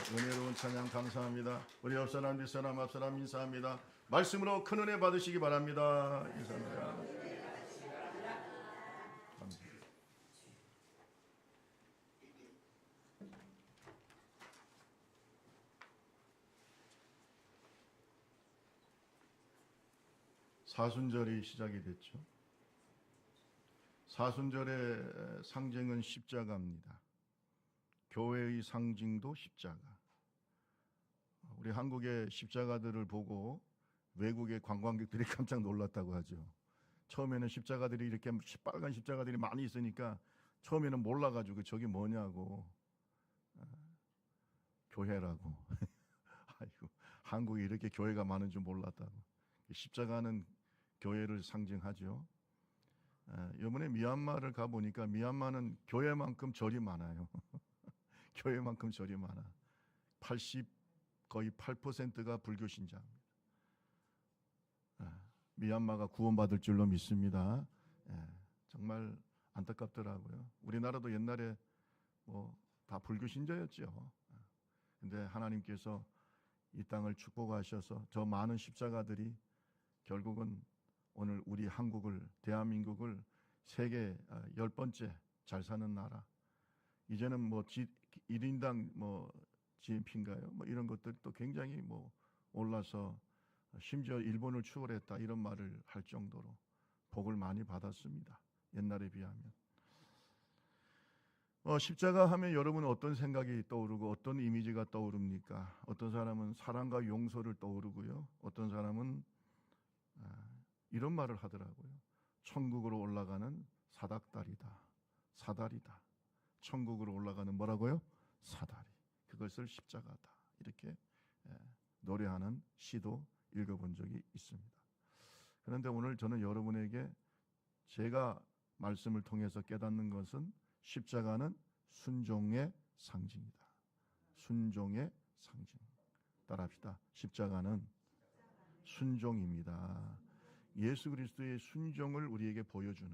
은혜로운 찬양 감사합니다. 우리 옆사람 윗사람 앞사람 인사합니다. 말씀으로 큰 은혜 받으시기 바랍니다. 인사합니다. 사순절이 시작이 됐죠. 사순절의 상징은 십자가입니다. 교회의 상징도 십자가. 우리 한국의 십자가들을 보고 외국의 관광객들이 깜짝 놀랐다고 하죠. 처음에는 십자가들이 이렇게 빨간 십자가들이 많이 있으니까 처음에는 몰라가지고 저게 뭐냐고, 교회라고. 아이고, 한국에 이렇게 교회가 많은 줄 몰랐다고. 십자가는 교회를 상징하죠. 이번에 미얀마를 가보니까 미얀마는 교회만큼 절이 많아요. 교회만큼 절이 많아. 거의 8%가 불교 신자입니다. 미얀마가 구원받을 줄로 믿습니다. 정말 안타깝더라고요. 우리나라도 옛날에 다 불교 신자였죠. 근데 하나님께서 이 땅을 축복하셔서 저 많은 십자가들이 결국은 오늘 우리 한국을, 대한민국을 세계 10번째 잘 사는 나라. 이제는 1인당 GNP인가요? 이런 것들도 굉장히 올라서 심지어 일본을 추월했다 이런 말을 할 정도로 복을 많이 받았습니다. 옛날에 비하면. 십자가 하면 여러분은 어떤 생각이 떠오르고 어떤 이미지가 떠오릅니까? 어떤 사람은 사랑과 용서를 떠오르고요. 어떤 사람은 이런 말을 하더라고요. 천국으로 올라가는 사닥다리다. 사다리다. 천국으로 올라가는 뭐라고요? 사다리. 그것을 십자가다. 이렇게 노래하는 시도 읽어본 적이 있습니다. 그런데 오늘 저는 여러분에게 제가 말씀을 통해서 깨닫는 것은 십자가는 순종의 상징이다. 순종의 상징. 따라합시다. 십자가는 순종입니다. 예수 그리스도의 순종을 우리에게 보여주는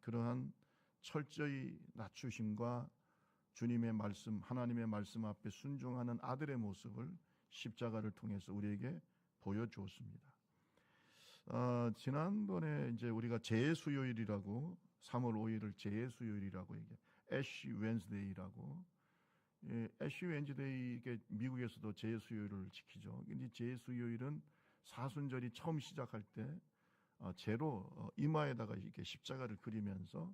그러한 철저히 낮추심과 주님의 말씀, 하나님의 말씀 앞에 순종하는 아들의 모습을 십자가를 통해서 우리에게 보여주었습니다. 지난번에 이제 우리가 재수요일이라고 3월 5일을 재수요일이라고 얘기해요. 애쉬 웬즈데이라고. 애쉬 웬즈데이 이게 미국에서도 재수요일을 지키죠. 근데 재수요일은 사순절이 처음 시작할 때 재로 이마에다가 이렇게 십자가를 그리면서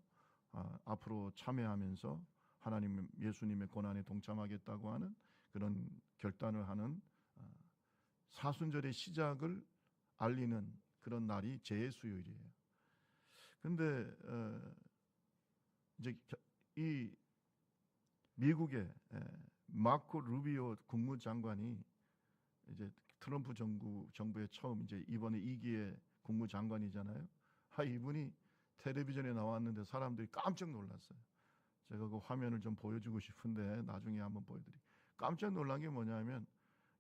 앞으로 참여하면서 하나님 예수님의 고난에 동참하겠다고 하는 그런 결단을 하는 사순절의 시작을 알리는 그런 날이 재수요일이에요. 근데 이제 이 미국의 마코 루비오 국무장관이 이제 트럼프 정부의 처음 이제 이번에 2기의 국무장관이잖아요. 이분이 텔레비전에 나왔는데 사람들이 깜짝 놀랐어요. 제가 그 화면을 좀 보여주고 싶은데 나중에 한번 보여드릴게요. 깜짝 놀란 게 뭐냐면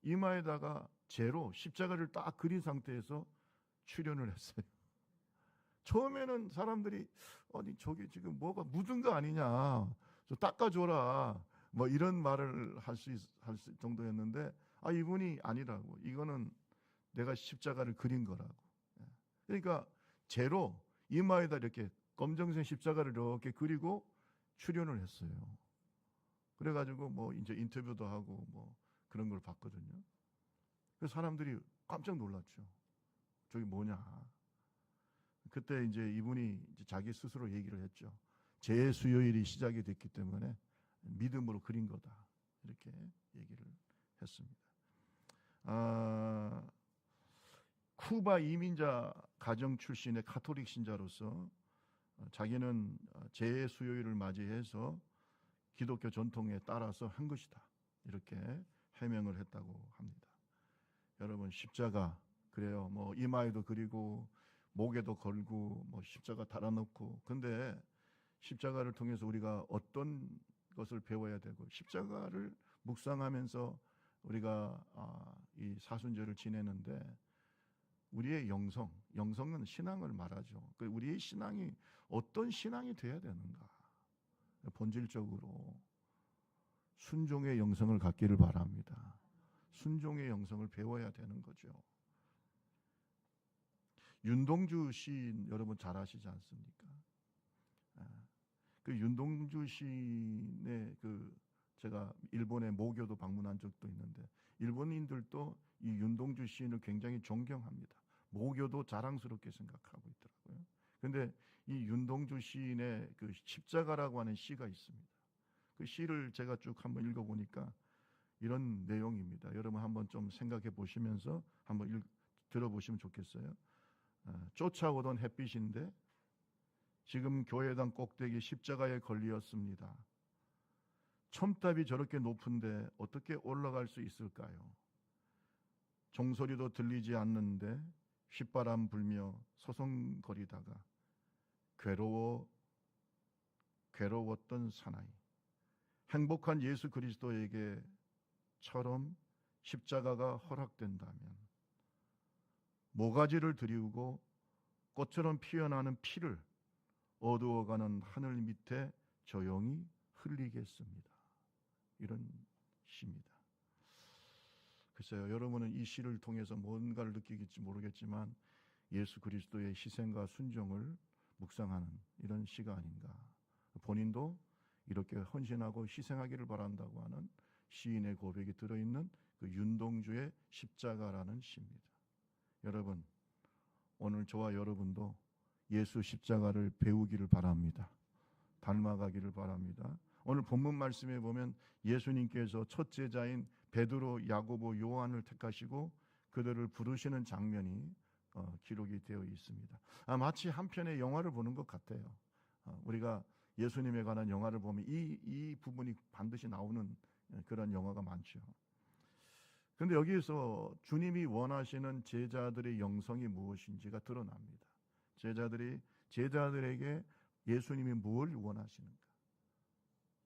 이마에다가 재로 십자가를 딱 그린 상태에서 출연을 했어요. 처음에는 사람들이 저게 지금 뭐가 묻은 거 아니냐, 좀 닦아줘라 이런 말을 할 수 정도였는데 이분이 아니라고. 이거는 내가 십자가를 그린 거라고. 그러니까 재로 이마에다 이렇게 검정색 십자가를 이렇게 그리고 출연을 했어요. 그래가지고 이제 인터뷰도 하고 그런 걸 봤거든요. 그래서 사람들이 깜짝 놀랐죠. 저게 뭐냐. 그때 이제 이분이 이제 자기 스스로 얘기를 했죠. 재수요일이 시작이 됐기 때문에 믿음으로 그린 거다. 이렇게 얘기를 했습니다. 쿠바 이민자 가정 출신의 가톨릭 신자로서 자기는 재수요일을 맞이해서 기독교 전통에 따라서 한 것이다. 이렇게 해명을 했다고 합니다. 여러분, 십자가 그래요. 이마에도 그리고 목에도 걸고 십자가 달아놓고. 근데 십자가를 통해서 우리가 어떤 것을 배워야 되고, 십자가를 묵상하면서 우리가 이 사순절을 지내는데 우리의 영성은 신앙을 말하죠. 우리의 신앙이 어떤 신앙이 돼야 되는가? 본질적으로 순종의 영성을 갖기를 바랍니다. 순종의 영성을 배워야 되는 거죠. 윤동주 시인 여러분 잘 아시지 않습니까? 그 윤동주 시인의 제가 일본의 모교도 방문한 적도 있는데 일본인들도 이 윤동주 시인을 굉장히 존경합니다. 모교도 자랑스럽게 생각하고 있더라고요. 그런데 이 윤동주 시인의 그 십자가라고 하는 시가 있습니다. 그 시를 제가 쭉 한번 읽어보니까 이런 내용입니다. 여러분 한번 좀 생각해 보시면서 한번 들어보시면 좋겠어요. 쫓아오던 햇빛인데 지금 교회당 꼭대기 십자가에 걸리었습니다. 첨탑이 저렇게 높은데 어떻게 올라갈 수 있을까요? 종소리도 들리지 않는데 휘바람 불며 서성거리다가 괴로웠던 사나이. 행복한 예수 그리스도에게처럼 십자가가 허락된다면 모가지를 들이우고 꽃처럼 피어나는 피를 어두워가는 하늘 밑에 조용히 흘리겠습니다. 이런 시입니다. 글쎄요, 여러분은 이 시를 통해서 뭔가를 느끼겠지 모르겠지만 예수 그리스도의 희생과 순종을 묵상하는 이런 시가 아닌가. 본인도 이렇게 헌신하고 희생하기를 바란다고 하는 시인의 고백이 들어있는 그 윤동주의 십자가라는 시입니다. 여러분, 오늘 저와 여러분도 예수 십자가를 배우기를 바랍니다. 닮아가기를 바랍니다. 오늘 본문 말씀에 보면 예수님께서 첫 제자인 베드로, 야고보, 요한을 택하시고 그들을 부르시는 장면이 기록이 되어 있습니다. 마치 한 편의 영화를 보는 것 같아요. 우리가 예수님에 관한 영화를 보면 이 부분이 반드시 나오는 그런 영화가 많죠. 그런데 여기에서 주님이 원하시는 제자들의 영성이 무엇인지가 드러납니다. 제자들에게 예수님이 뭘 원하시는가?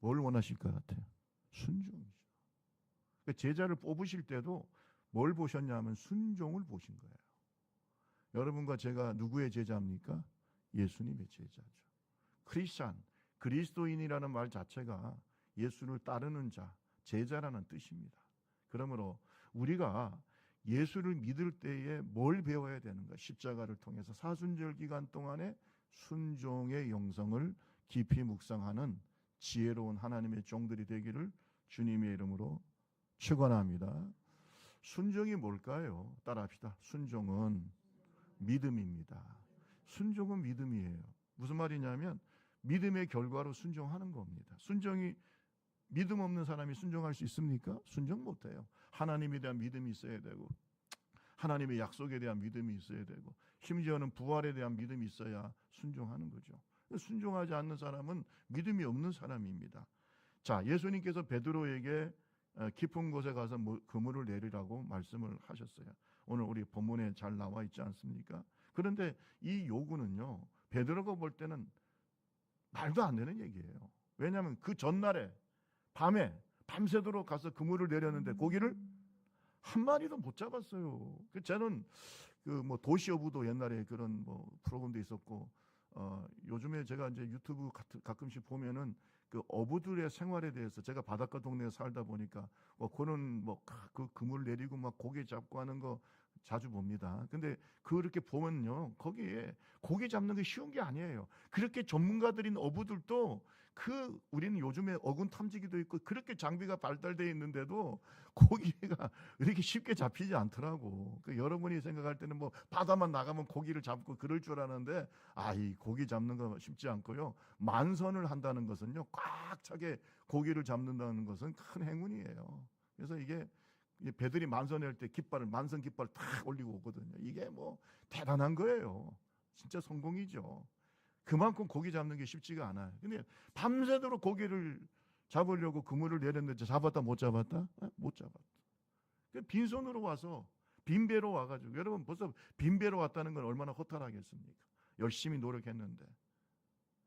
뭘 원하실 것 같아요? 순종이죠. 그러니까 제자를 뽑으실 때도 뭘 보셨냐면 순종을 보신 거예요. 여러분과 제가 누구의 제자입니까? 예수님의 제자죠. 크리스찬, 그리스도인이라는 말 자체가 예수를 따르는 자, 제자라는 뜻입니다. 그러므로 우리가 예수를 믿을 때에 뭘 배워야 되는가? 십자가를 통해서 사순절 기간 동안에 순종의 영성을 깊이 묵상하는 지혜로운 하나님의 종들이 되기를 주님의 이름으로 축원합니다. 순종이 뭘까요? 따라합시다. 순종은 믿음입니다. 순종은 믿음이에요. 무슨 말이냐면 믿음의 결과로 순종하는 겁니다. 순종이 믿음 없는 사람이 순종할 수 있습니까? 순종 못해요. 하나님에 대한 믿음이 있어야 되고 하나님의 약속에 대한 믿음이 있어야 되고 심지어는 부활에 대한 믿음이 있어야 순종하는 거죠. 순종하지 않는 사람은 믿음이 없는 사람입니다. 자, 예수님께서 베드로에게 깊은 곳에 가서 그물을 내리라고 말씀을 하셨어요. 오늘 우리 본문에 잘 나와 있지 않습니까? 그런데 이 요구는요, 베드로가 볼 때는 말도 안 되는 얘기예요. 왜냐하면 그 전날에 밤새도록 가서 그물을 내렸는데 고기를 한 마리도 못 잡았어요. 저는 도시어부도 옛날에 그런 프로그램도 있었고 요즘에 제가 이제 유튜브 가끔씩 보면은 그 어부들의 생활에 대해서 제가 바닷가 동네에 살다 보니까 그런 그 그물 내리고 막 고기 잡고 하는 거 자주 봅니다. 근데 그렇게 보면요, 거기에 고기 잡는 게 쉬운 게 아니에요. 그렇게 전문가들인 어부들도 우리는 요즘에 어군 탐지기도 있고 그렇게 장비가 발달되어 있는데도 고기가 이렇게 쉽게 잡히지 않더라고. 여러분이 생각할 때는 바다만 나가면 고기를 잡고 그럴 줄 아는데 이 고기 잡는 거 쉽지 않고요. 만선을 한다는 것은요, 꽉 차게 고기를 잡는다는 것은 큰 행운이에요. 그래서 이게 배들이 만선할 때 만선 깃발을 탁 올리고 오거든요. 이게 대단한 거예요. 진짜 성공이죠. 그만큼 고기 잡는 게 쉽지가 않아요. 근데 밤새도록 고기를 잡으려고 그물을 내렸는데 잡았다 못 잡았다? 못 잡았다. 빈손으로 와서 빈배로 와가지고 여러분 벌써 빈배로 왔다는 건 얼마나 허탈하겠습니까? 열심히 노력했는데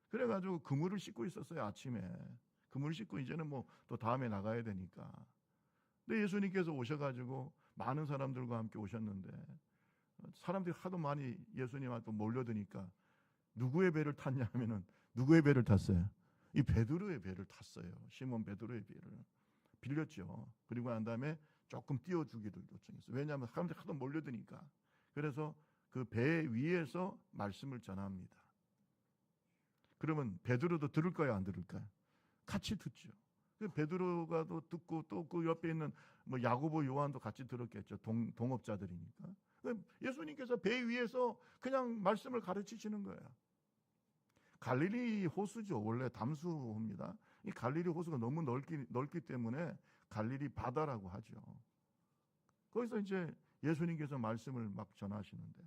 그래가지고 그물을 씻고 있었어요. 아침에 그물을 씻고 이제는 또 다음에 나가야 되니까. 근데 예수님께서 오셔가지고 많은 사람들과 함께 오셨는데 사람들이 하도 많이 예수님한테 몰려드니까 누구의 배를 탔냐 하면은 누구의 배를 탔어요? 이 베드로의 배를 탔어요. 시몬 베드로의 배를. 빌렸죠. 그리고 난 다음에 조금 띄워주기를 요청했어요. 왜냐하면 사람들이 하도 몰려드니까. 그래서 그 배 위에서 말씀을 전합니다. 그러면 베드로도 들을까요, 안 들을까요? 같이 듣죠. 베드로가 또 듣고 또 그 옆에 있는 뭐 야고보, 요한도 같이 들었겠죠. 동업자들이니까. 예수님께서 배 위에서 그냥 말씀을 가르치시는 거예요. 갈릴리 호수죠. 원래 담수호입니다. 이 갈릴리 호수가 너무 넓기 때문에 갈릴리 바다라고 하죠. 거기서 이제 예수님께서 말씀을 막 전하시는데,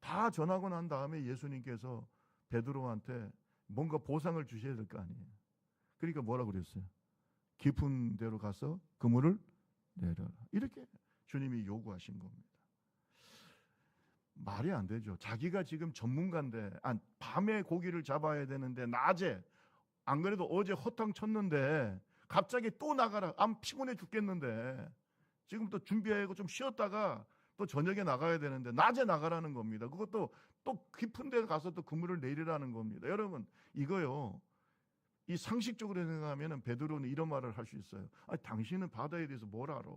다 전하고 난 다음에 예수님께서 베드로한테 뭔가 보상을 주셔야 될 거 아니에요. 그러니까 뭐라고 그랬어요? 깊은 데로 가서 그물을 내려라. 이렇게 주님이 요구하신 겁니다. 말이 안 되죠. 자기가 지금 전문가인데, 밤에 고기를 잡아야 되는데 낮에, 안 그래도 어제 허탕 쳤는데 갑자기 또 나가라. 피곤해 죽겠는데 지금 또 준비하고 좀 쉬었다가 또 저녁에 나가야 되는데 낮에 나가라는 겁니다. 그것도 또 깊은 데 가서 또 그물을 내리라는 겁니다. 여러분, 이거요, 이 상식적으로 생각하면 베드로는 이런 말을 할 수 있어요. 아니, 당신은 바다에 대해서 뭘 알아?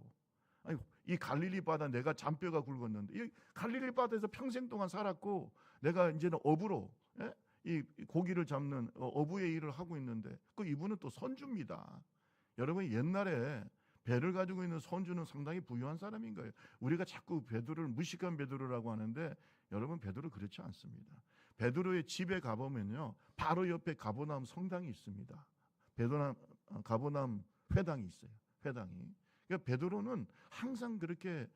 아니, 이 갈릴리 바다 내가 잔뼈가 굵었는데, 이 갈릴리 바다에서 평생 동안 살았고 내가 이제는 어부로, 이 고기를 잡는 어부의 일을 하고 있는데, 그 이분은 또 선주입니다. 여러분, 옛날에 배를 가지고 있는 선주는 상당히 부유한 사람인 거예요. 우리가 자꾸 베드로를 무식한 베드로라고 하는데, 여러분, 베드로 그렇지 않습니다. 베드로의 집에 가보면요, 바로 옆에 가버나움 성당이 있습니다. 가버나움 회당이 있어요. 회당이. 그러니까 베드로는 항상 그렇게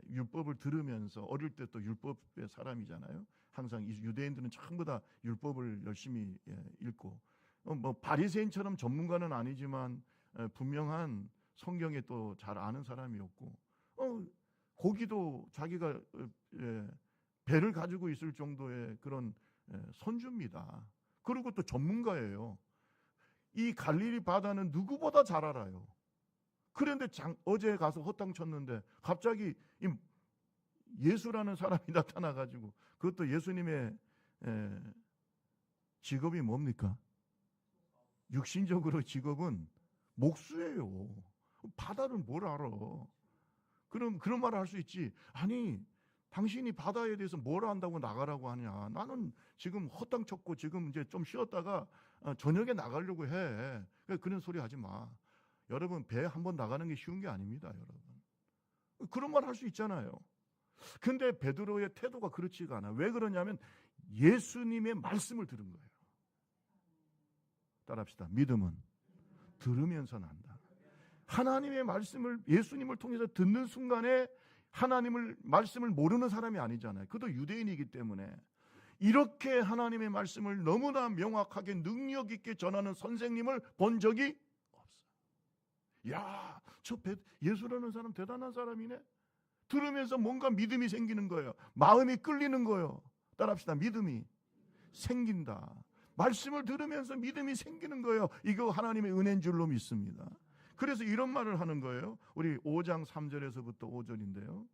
율법을 들으면서, 어릴 때 또 율법의 사람이잖아요. 항상 유대인들은 전부 다 율법을 열심히 읽고, 뭐 바리새인처럼 전문가는 아니지만 분명한 성경에 또 잘 아는 사람이었고, 고기도 자기가 배를 가지고 있을 정도의 그런 선주입니다. 그리고 또 전문가예요. 이 갈릴리 바다는 누구보다 잘 알아요. 그런데 어제 가서 허탕 쳤는데 갑자기 예수라는 사람이 나타나가지고, 그것도 예수님의 직업이 뭡니까? 육신적으로 직업은 목수예요. 바다를 뭘 알아? 그럼 그런 말을 할 수 있지. 아니, 당신이 바다에 대해서 뭘 안다고 나가라고 하냐? 나는 지금 허탕 쳤고 지금 이제 좀 쉬었다가 저녁에 나가려고 해. 그런 소리 하지 마. 여러분, 배 한번 나가는 게 쉬운 게 아닙니다, 여러분. 그런 말 할 수 있잖아요. 근데 베드로의 태도가 그렇지가 않아. 왜 그러냐면 예수님의 말씀을 들은 거예요. 따라합시다. 믿음은 들으면서 난다. 하나님의 말씀을, 예수님을 통해서 듣는 순간에 하나님을, 말씀을 모르는 사람이 아니잖아요. 그것도 유대인이기 때문에. 이렇게 하나님의 말씀을 너무나 명확하게 능력 있게 전하는 선생님을 본 적이 없어요. 야, 저 예수라는 사람 대단한 사람이네. 들으면서 뭔가 믿음이 생기는 거예요. 마음이 끌리는 거예요. 따라합시다. 믿음이 생긴다. 말씀을 들으면서 믿음이 생기는 거예요. 이거 하나님의 은혜인 줄로 믿습니다. 그래서 이런 말을 하는 거예요. 우리 5장 3절에서부터 5절인데요.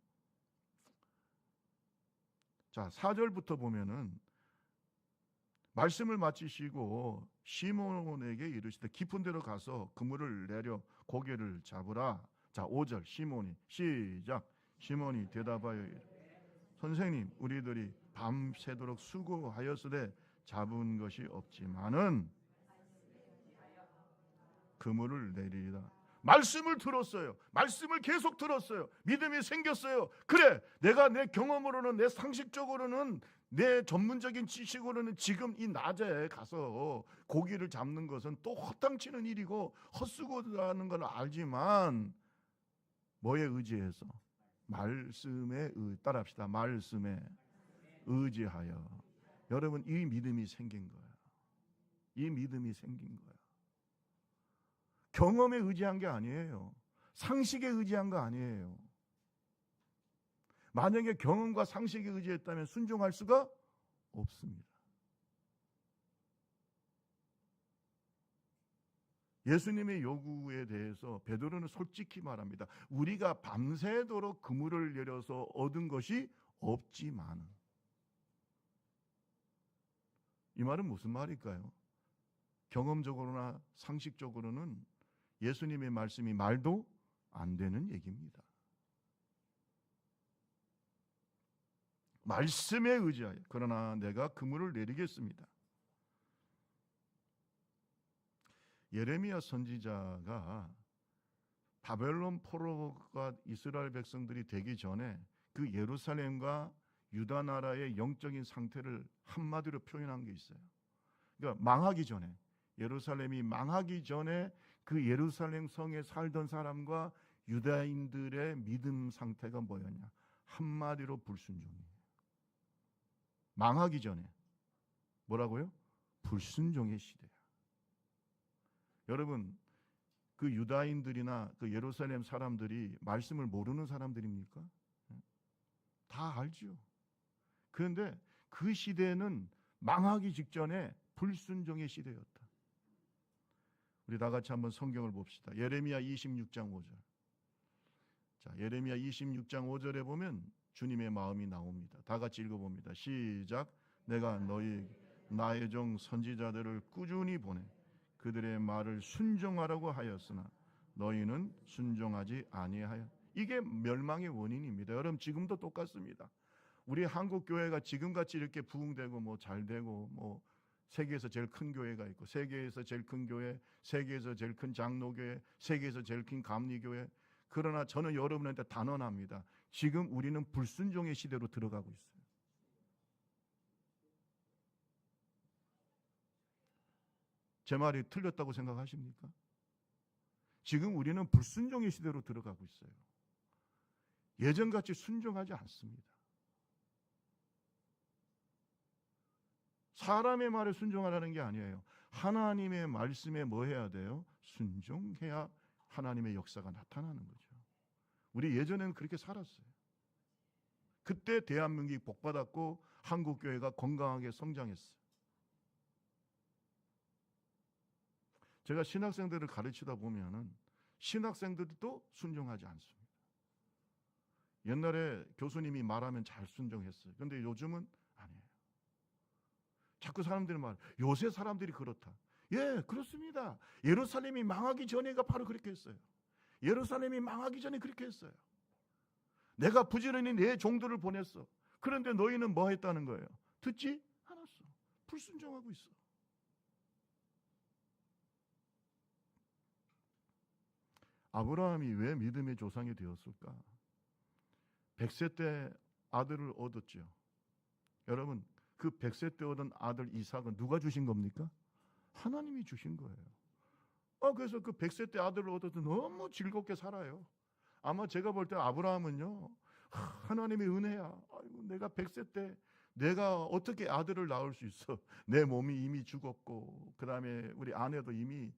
자, 4절부터 보면은 말씀을 마치시고 시몬에게 이르시되 깊은 데로 가서 그물을 내려 고기를 잡으라. 자, 5절 시몬이, 시작. 시몬이 대답하여 선생님, 우리들이 밤새도록 수고하였으되 잡은 것이 없지만은 그물을 내리리라. 말씀을 들었어요. 말씀을 계속 들었어요. 믿음이 생겼어요. 그래, 내가 내 경험으로는, 내 상식적으로는, 내 전문적인 지식으로는 지금 이 낮에 가서 고기를 잡는 것은 또 허탕치는 일이고 헛수고라는 걸 알지만, 뭐에 의지해서? 말씀에 따라합시다. 말씀에 의지하여. 여러분, 이 믿음이 생긴 거예요. 이 믿음이 생긴 거예요. 경험에 의지한 게 아니에요. 상식에 의지한 거 아니에요. 만약에 경험과 상식에 의지했다면 순종할 수가 없습니다. 예수님의 요구에 대해서 베드로는 솔직히 말합니다. 우리가 밤새도록 그물을 내려서 얻은 것이 없지만. 이 말은 무슨 말일까요? 경험적으로나 상식적으로는 예수님의 말씀이 말도 안 되는 얘기입니다. 말씀에 의지하여 그러나 내가 그물을 내리겠습니다. 예레미야 선지자가 바벨론 포로가 이스라엘 백성들이 되기 전에 그 예루살렘과 유다 나라의 영적인 상태를 한마디로 표현한 게 있어요. 그러니까 망하기 전에, 예루살렘이 망하기 전에 그 예루살렘 성에 살던 사람과 유다인들의 믿음 상태가 뭐였냐? 한마디로 불순종이에요. 망하기 전에 뭐라고요? 불순종의 시대야. 여러분, 그 유다인들이나 그 예루살렘 사람들이 말씀을 모르는 사람들입니까? 다 알죠. 그런데 그 시대는 망하기 직전에 불순종의 시대였다. 우리 다 같이 한번 성경을 봅시다. 예레미야 26장 5절. 자, 예레미야 26장 5절에 보면 주님의 마음이 나옵니다. 다 같이 읽어봅니다. 시작. 내가 너희 나의 종 선지자들을 꾸준히 보내 그들의 말을 순종하라고 하였으나 너희는 순종하지 아니하여. 이게 멸망의 원인입니다. 여러분, 지금도 똑같습니다. 우리 한국 교회가 지금같이 이렇게 부흥되고 뭐 잘되고 뭐 세계에서 제일 큰 교회가 있고 세계에서 제일 큰 교회, 세계에서 제일 큰 장로교회, 세계에서 제일 큰 감리교회. 그러나 저는 여러분한테 단언합니다. 지금 우리는 불순종의 시대로 들어가고 있어요. 제 말이 틀렸다고 생각하십니까? 지금 우리는 불순종의 시대로 들어가고 있어요. 예전같이 순종하지 않습니다. 사람의 말에 순종하라는 게 아니에요. 하나님의 말씀에 뭐 해야 돼요? 순종해야 하나님의 역사가 나타나는 거죠. 우리 예전에는 그렇게 살았어요. 그때 대한민국이 복받았고 한국교회가 건강하게 성장했어요. 제가 신학생들을 가르치다 보면은 신학생들도 순종하지 않습니다. 옛날에 교수님이 말하면 잘 순종했어요. 그런데 요즘은 아니에요. 자꾸 사람들이 요새 사람들이 그렇다. 예, 그렇습니다. 예루살렘이 망하기 전에가 바로 그렇게 했어요. 예루살렘이 망하기 전에 그렇게 했어요. 내가 부지런히 내 종들을 보냈어. 그런데 너희는 뭐 했다는 거예요? 듣지 않았어. 불순종하고 있어. 아브라함이 왜 믿음의 조상이 되었을까? 100세 때 아들을 얻었죠. 여러분, 그 100세 때 얻은 아들 이삭은 누가 주신 겁니까? 하나님이 주신 거예요. 그래서 그 100세 때 아들을 얻어도 너무 즐겁게 살아요. 아마 제가 볼 때 아브라함은요, 하나님의 은혜야. 아이고, 내가 100세 때 내가 어떻게 아들을 낳을 수 있어? 내 몸이 이미 죽었고, 그 다음에 우리 아내도 이미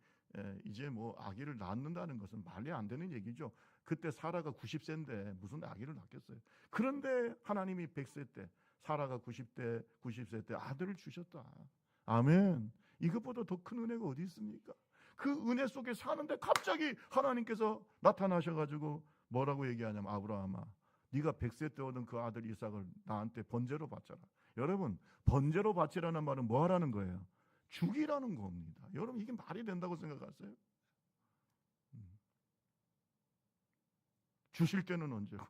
이제 뭐 아기를 낳는다는 것은 말이 안 되는 얘기죠. 그때 사라가 90세인데 무슨 아기를 낳겠어요. 그런데 하나님이 100세 때, 사라가 90세 때 아들을 주셨다. 아멘. 이것보다 더 큰 은혜가 어디 있습니까? 그 은혜 속에 사는데 갑자기 하나님께서 나타나셔가지고 뭐라고 얘기하냐면, 아브라함아, 네가 100세 때 얻은 그 아들 이삭을 나한테 번제로 바쳐라. 여러분, 번제로 바치라는 말은 뭐 하라는 거예요? 죽이라는 겁니다. 여러분, 이게 말이 된다고 생각하세요? 주실 때는 언제고?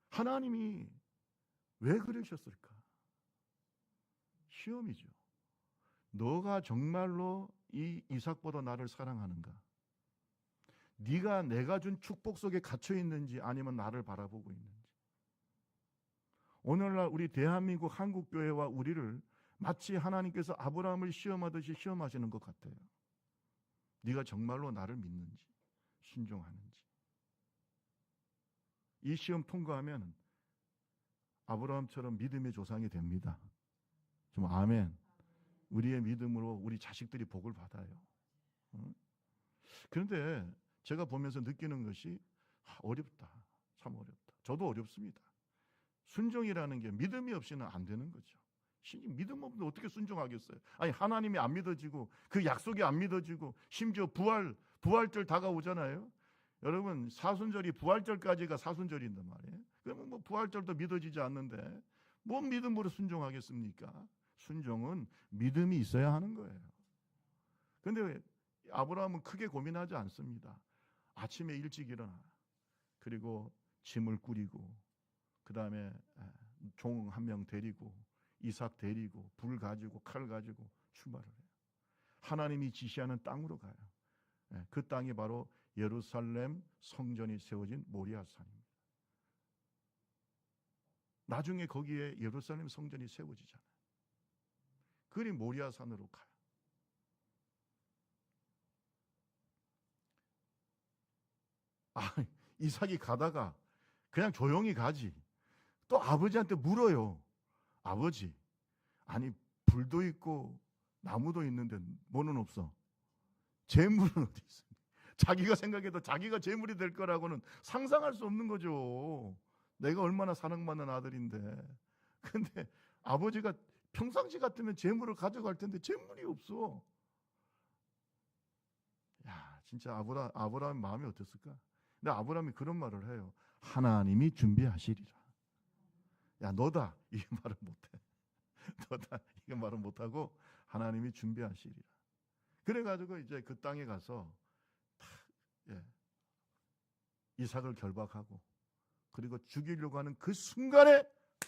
하나님이 왜 그러셨을까? 시험이죠. 너가 정말로 이 이삭보다 나를 사랑하는가? 네가 내가 준 축복 속에 갇혀 있는지 아니면 나를 바라보고 있는지. 오늘날 우리 대한민국 한국교회와 우리를 마치 하나님께서 아브라함을 시험하듯이 시험하시는 것 같아요. 네가 정말로 나를 믿는지, 순종하는지. 이 시험 통과하면 아브라함처럼 믿음의 조상이 됩니다. 좀 아멘. 우리의 믿음으로 우리 자식들이 복을 받아요. 그런데 제가 보면서 느끼는 것이 어렵다. 참 어렵다. 저도 어렵습니다. 순종이라는 게 믿음이 없이는 안 되는 거죠. 믿음 없는데 어떻게 순종하겠어요? 아니, 하나님이 안 믿어지고 그 약속이 안 믿어지고 심지어 부활절 다가오잖아요. 여러분, 사순절이 부활절까지가 사순절인단 말이에요. 그러면 뭐 부활절도 믿어지지 않는데 뭔 믿음으로 순종하겠습니까? 순종은 믿음이 있어야 하는 거예요. 근데 아브라함은 크게 고민하지 않습니다. 아침에 일찍 일어나 그리고 짐을 꾸리고 그 다음에 종 한 명 데리고 이삭 데리고 불 가지고 칼 가지고 출발을 해요. 하나님이 지시하는 땅으로 가요. 그 땅이 바로 예루살렘 성전이 세워진 모리아산입니다. 나중에 거기에 예루살렘 성전이 세워지잖아요. 그리 모리아산으로 가요. 이삭이 가다가 그냥 조용히 가지. 또 아버지한테 물어요. 아버지, 아니 불도 있고 나무도 있는데 뭐는 없어? 재물은 어디 있습니까? 자기가 생각해도 자기가 재물이 될 거라고는 상상할 수 없는 거죠. 내가 얼마나 사랑받는 아들인데. 근데 아버지가 평상시 같으면 재물을 가져갈 텐데 재물이 없어. 야, 진짜 아브라함 마음이 어땠을까? 근데 아브라함이 그런 말을 해요. 하나님이 준비하시리라. 야, 너다. 이게 말을 못해. 너다. 이게 말을 못하고 하나님이 준비하시리라. 그래가지고 이제 그 땅에 가서 이삭을 결박하고 그리고 죽이려고 하는 그 순간에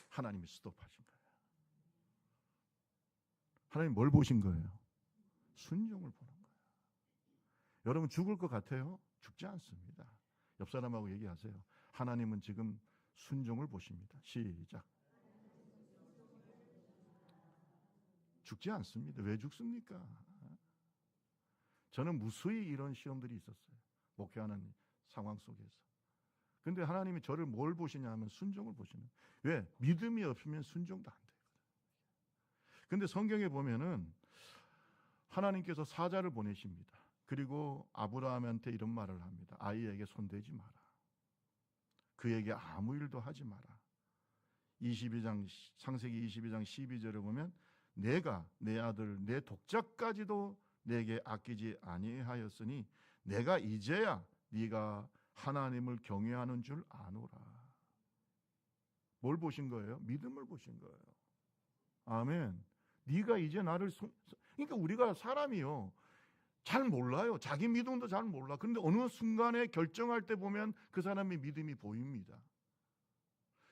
하나님이 스톱하신 거예요. 하나님 뭘 보신 거예요? 순종을 보는 거예요. 여러분 죽을 것 같아요? 죽지 않습니다. 옆 사람하고 얘기하세요. 하나님은 지금 순종을 보십니다. 시작. 죽지 않습니다. 왜 죽습니까? 저는 무수히 이런 시험들이 있었어요. 목회하는 상황 속에서. 근데 하나님이 저를 뭘 보시냐 하면 순종을 보시는. 왜? 믿음이 없으면 순종도 안 돼요. 근데 성경에 보면은 하나님께서 사자를 보내십니다. 그리고 아브라함한테 이런 말을 합니다. 아이에게 손대지 마라. 그에게 아무 일도 하지 마라. 22장 창세기 22장 12절에 보면 내가 내 아들 내 독자까지도 내게 아끼지 아니하였으니 내가 이제야 네가 하나님을 경외하는 줄 아노라. 뭘 보신 거예요? 믿음을 보신 거예요. 아멘. 네가 이제 나를 그러니까 우리가 사람이요. 잘 몰라요. 자기 믿음도 잘 몰라. 그런데 어느 순간에 결정할 때 보면 그 사람의 믿음이 보입니다.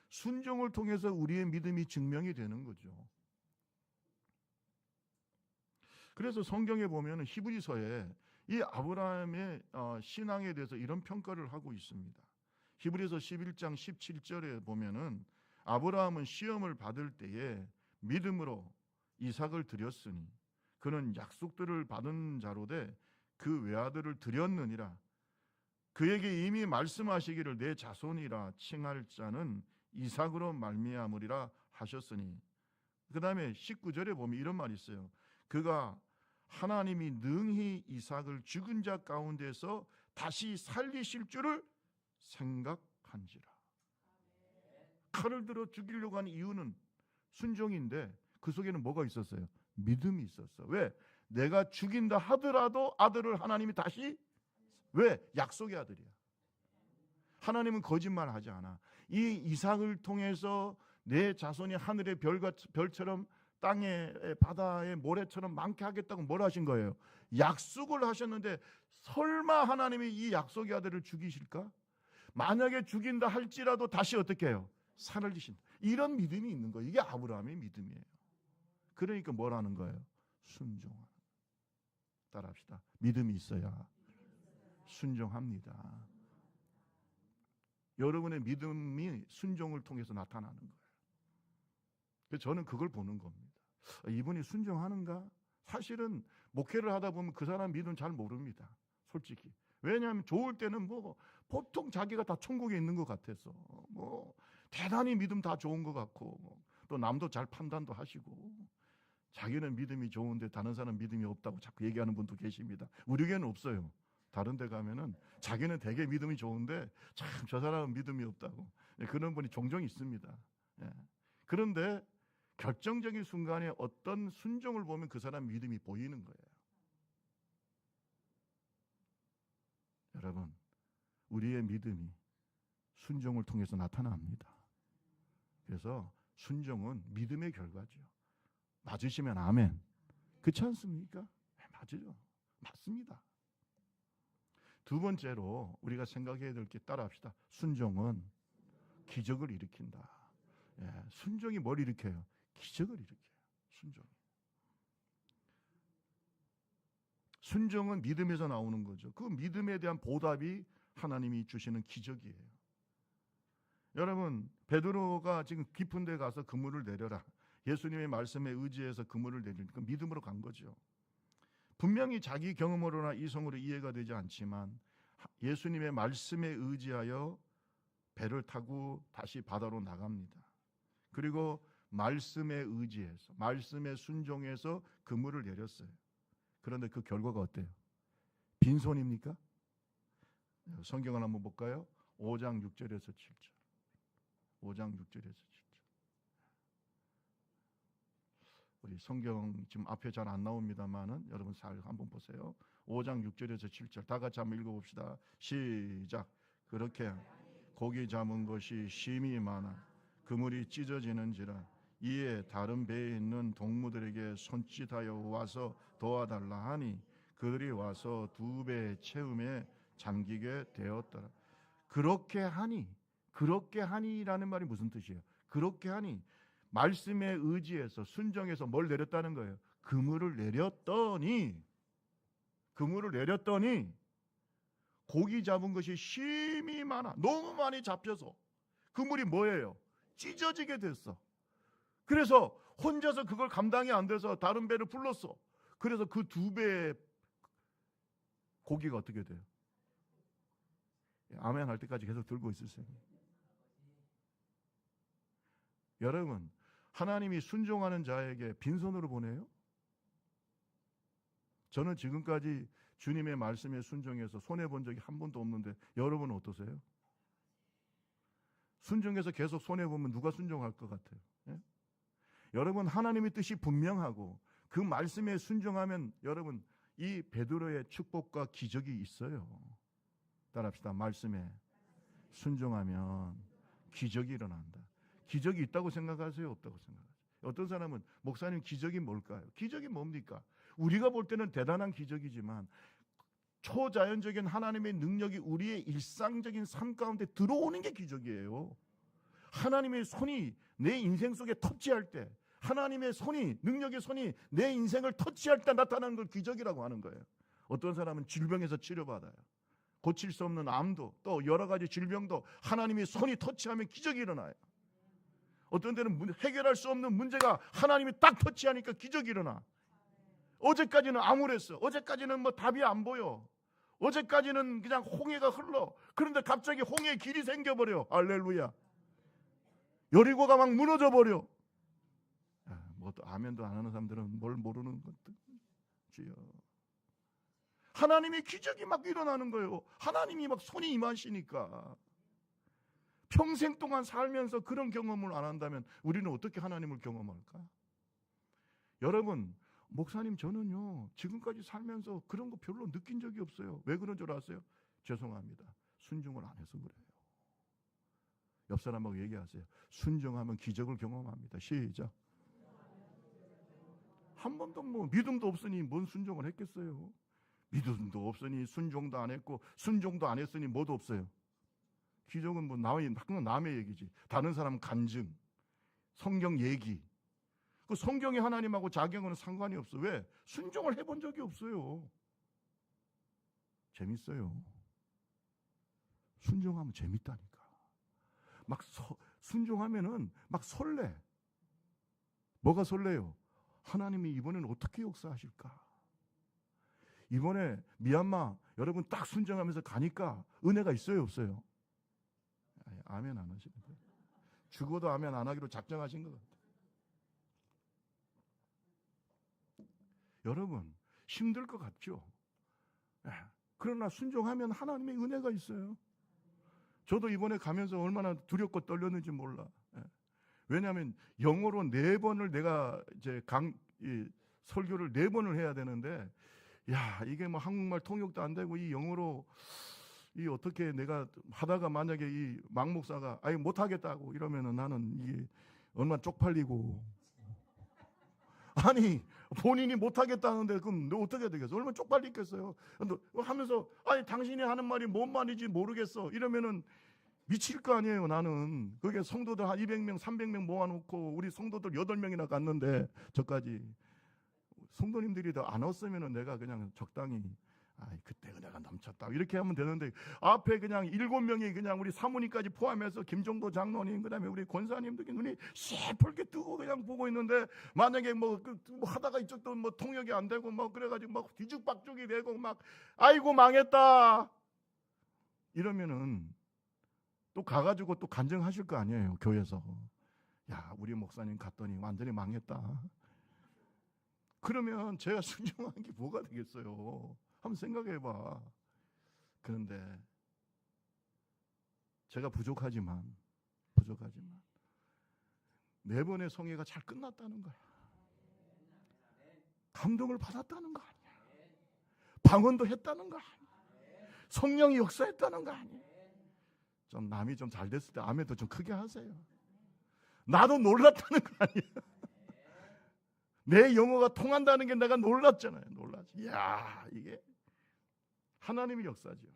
순종을 통해서 우리의 믿음이 증명이 되는 거죠. 그래서 성경에 보면 히브리서에 이 아브라함의 신앙에 대해서 이런 평가를 하고 있습니다. 히브리서 11장 17절에 보면은 아브라함은 시험을 받을 때에 믿음으로 이삭을 드렸으니 그는 약속들을 받은 자로되 그 외아들을 드렸느니라. 그에게 이미 말씀하시기를 내 자손이라 칭할 자는 이삭으로 말미암으리라 하셨으니. 그 다음에 19절에 보면 이런 말이 있어요. 그가 하나님이 능히 이삭을 죽은 자 가운데서 다시 살리실 줄을 생각한지라. 칼을 들어 죽이려고 하는 이유는 순종인데 그 속에는 뭐가 있었어요? 믿음이 있었어. 왜? 내가 죽인다 하더라도 아들을 하나님이 다시 왜? 약속의 아들이야. 하나님은 거짓말하지 않아. 이 이삭을 통해서 내 자손이 하늘의 별처럼 땅의 바다의 모래처럼 많게 하겠다고 뭘 하신 거예요? 약속을 하셨는데 설마 하나님이 이 약속의 아들을 죽이실까? 만약에 죽인다 할지라도 다시 어떻게 해요? 살리신다. 이런 믿음이 있는 거예요. 이게 아브라함의 믿음이에요. 그러니까 뭘 하는 거예요? 순종하는. 따라합시다. 믿음이 있어야 순종합니다. 여러분의 믿음이 순종을 통해서 나타나는 거예요. 그래서 저는 그걸 보는 겁니다. 이분이 순종하는가? 사실은 목회를 하다 보면 그 사람 믿음 잘 모릅니다. 솔직히. 왜냐하면 좋을 때는 뭐 보통 자기가 다 천국에 있는 것 같아서 뭐 대단히 믿음 다 좋은 것 같고 또 남도 잘 판단도 하시고 자기는 믿음이 좋은데 다른 사람 믿음이 없다고 자꾸 얘기하는 분도 계십니다. 우리 교회는 없어요. 다른 데 가면은 자기는 되게 믿음이 좋은데 참 저 사람은 믿음이 없다고 그런 분이 종종 있습니다. 그런데 결정적인 순간에 어떤 순종을 보면 그 사람 믿음이 보이는 거예요. 여러분, 우리의 믿음이 순종을 통해서 나타납니다. 그래서 순종은 믿음의 결과죠. 맞으시면 아멘. 그렇지 않습니까? 맞아요. 맞습니다. 두 번째로 우리가 생각해야 될 게 따라합시다. 순종은 기적을 일으킨다. 순종이 뭘 일으켜요? 기적을 일으켜요. 순종은 믿음에서 나오는 거죠. 그 믿음에 대한 보답이 하나님이 주시는 기적이에요. 여러분, 베드로가 지금 깊은 데 가서 그물을 내려라. 예수님의 말씀에 의지해서 그물을 내리니까 믿음으로 간 거죠. 분명히 자기 경험으로나 이성으로 이해가 되지 않지만 예수님의 말씀에 의지하여 배를 타고 다시 바다로 나갑니다. 그리고 말씀에 의지해서, 말씀에 순종해서 그물을 내렸어요. 그런데 그 결과가 어때요? 빈손입니까? 성경을 한번 볼까요? 5장 6절에서 7절. 5장 6절에서 7절. 우리 성경 지금 앞에 잘 안 나옵니다만은 여러분 잘 한번 보세요. 5장 6절에서 7절 다 같이 한번 읽어봅시다. 시작. 그렇게 고기 잡은 것이 심히 많아 그물이 찢어지는지라 이에 다른 배에 있는 동무들에게 손짓하여 와서 도와달라 하니 그들이 와서 2배 채움에 잠기게 되었더라. 그렇게 하니라는 말이 무슨 뜻이에요? 그렇게 하니 말씀에 의지해서 순종해서 뭘 내렸다는 거예요? 그물을 내렸더니 고기 잡은 것이 심히 많아. 너무 많이 잡혀서 그물이 뭐예요? 찢어지게 됐어. 그래서 혼자서 그걸 감당이 안 돼서 다른 배를 불렀어. 그래서 그 2배의 고기가 어떻게 돼요? 아멘 할 때까지 계속 들고 있으세요. 여러분, 하나님이 순종하는 자에게 빈손으로 보내요? 저는 지금까지 주님의 말씀에 순종해서 손해본 적이 한 번도 없는데 여러분은 어떠세요? 순종해서 계속 손해보면 누가 순종할 것 같아요? 예? 여러분, 하나님의 뜻이 분명하고 그 말씀에 순종하면 여러분 이 베드로의 축복과 기적이 있어요. 따라합시다. 말씀에 순종하면 기적이 일어난다. 기적이 있다고 생각하세요? 없다고 생각하세요? 어떤 사람은 목사님 기적이 뭘까요? 기적이 뭡니까? 우리가 볼 때는 대단한 기적이지만 초자연적인 하나님의 능력이 우리의 일상적인 삶 가운데 들어오는 게 기적이에요. 하나님의 손이 내 인생 속에 터치할 때, 하나님의 손이, 능력의 손이 내 인생을 터치할 때 나타나는 걸 기적이라고 하는 거예요. 어떤 사람은 질병에서 치료받아요. 고칠 수 없는 암도 또 여러 가지 질병도 하나님의 손이 터치하면 기적이 일어나요. 어떤 때는 해결할 수 없는 문제가 하나님이 딱 터치하니까 기적이 일어나. 어제까지는 암울했어. 어제까지는 뭐 답이 안 보여. 어제까지는 그냥 홍해가 흘러. 그런데 갑자기 홍해의 길이 생겨버려. 할렐루야. 여리고가 막 무너져 버려. 뭐 또 아멘도 안 하는 사람들은 뭘 모르는 것도 주여. 하나님의 기적이 막 일어나는 거예요. 하나님이 막 손이 임하시니까. 평생 동안 살면서 그런 경험을 안 한다면 우리는 어떻게 하나님을 경험할까? 여러분, 목사님 저는요 지금까지 살면서 그런 거 별로 느낀 적이 없어요. 왜 그런 줄 아세요? 죄송합니다. 순종을 안 해서 그래요. 옆 사람하고 얘기하세요. 순종하면 기적을 경험합니다. 시작. 한 번도 뭐 믿음도 없으니 뭔 순종을 했겠어요? 믿음도 없으니 순종도 안 했고 순종도 안 했으니 뭐도 없어요. 기적은 뭐 남의 얘기지. 다른 사람 간증, 성경 얘기. 그 성경이 하나님하고 자기하고는 상관이 없어. 왜? 순종을 해본 적이 없어요. 재밌어요. 순종하면 재밌다니까. 막 순종하면은 막 설레. 뭐가 설레요? 하나님이 이번에는 어떻게 역사하실까? 이번에 미얀마 여러분 딱 순종하면서 가니까 은혜가 있어요, 없어요? 아멘 안 하시는데. 죽어도 아멘 안 하기로 작정하신 것 같아요. 여러분 힘들 것 같죠? 그러나 순종하면 하나님의 은혜가 있어요. 저도 이번에 가면서 얼마나 두렵고 떨렸는지 몰라. 왜냐하면 영어로 4번을 내가 이제 설교를 4번을 해야 되는데, 야 이게 뭐 한국말 통역도 안 되고 이 영어로 이 어떻게 내가 하다가 만약에 이 막 목사가 아예 못 하겠다고 이러면은 나는 이게 얼마나 쪽팔리고 아니 본인이 못하겠다는데 그럼 너 어떻게 되겠어? 얼마나 쪽팔리겠어요. 하면서 아니 당신이 하는 말이 뭔 말인지 모르겠어 이러면은 미칠 거 아니에요. 나는 그게 성도들 한 200명 300명 모아놓고 우리 성도들 8명이나 갔는데 저까지 성도님들이 더 안 왔으면은 내가 그냥 적당히 그때 내가 넘쳤다 이렇게 하면 되는데 앞에 그냥 7명이 그냥 우리 사모님까지 포함해서 김종도 장로님 그다음에 우리 권사님들 눈이 새붉게 뜨고 그냥 보고 있는데 만약에 뭐 하다가 이쪽도 뭐 통역이 안 되고 뭐 그래가지고 막 뒤죽박죽이 되고 막 아이고 망했다 이러면은 또 가가지고 또 간증하실 거 아니에요. 교회에서 야 우리 목사님 갔더니 완전히 망했다. 그러면 제가 순종한 게 뭐가 되겠어요? 한번 생각해봐. 그런데 제가 부족하지만 네 번의 성회가 잘 끝났다는 거야. 감동을 받았다는 거 아니야. 방언도 했다는 거 아니야. 성령이 역사했다는 거 아니야. 좀 남이 좀 잘 됐을 때 아멘도 좀 크게 하세요. 나도 놀랐다는 거 아니야. 내 영어가 통한다는 게 내가 놀랐잖아요. 놀랐지. 이야, 이게 하나님의 역사죠.